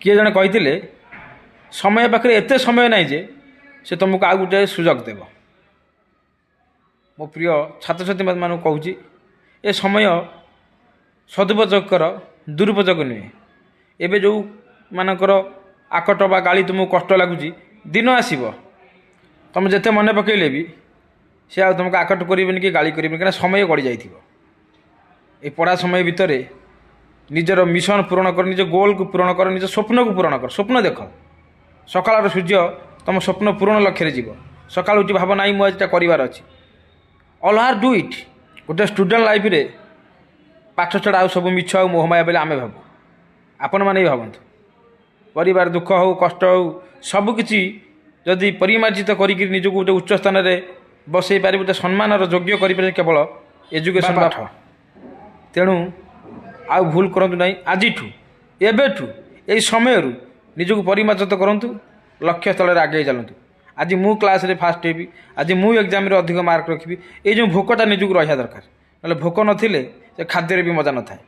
किए जड़े कही समय पाखे एत समय ना जे से तुमको आउ गोटे सुजोग देव। मो प्रिय छात्र छात्री मान कहूँ ए समय सदुपयोग कर, दुरुपयोग नुहे। एवं जो मानकर आकट बा गाड़ी तुमको कष्ट लगुच दिन आसब तुम जिते मन पकड़े भी सी आ तुमको आकट करें कि गाड़ी करें कहीं समय गड़ी जाए। पढ़ा समय भितर निजर मिशन पूरण कर, निज गोल को पूरण कर, निज स्वप्न को पूरण कर। स्वप्न देख सकाल सूर्य तुम स्वप्न पूरण लक्ष्य जीव। सकाल उठी भाव ना मुझे करार अच्छी ऑल आर डू इट। गोटे स्टूडेंट लाइफ रे पाठ छड़ा आ सब मिछ आ मोहमाया बोले आम भावु आपण मैंने भावतु परिवार दुख हो कष्ट हो सबकि जदि परिमार्जित करी निजक गोटे उच्च स्थान में बसई पारे गोटे सम्मानर योग्य कर केवल एजुकेशन पाठ। तेणु आउ भूल करूँ ना आज एवं यही समय निजक परिमार्जित करूँ, लक्ष्य स्थल आगे चलतु। आज मु क्लास रे फास्ट हेबी, आज मु एग्जाम रे अधिक मार्क रखी। ये जो भोकटा निजक रहा दरकार, ना भोक नथिले से खाद्य भी मजा न था।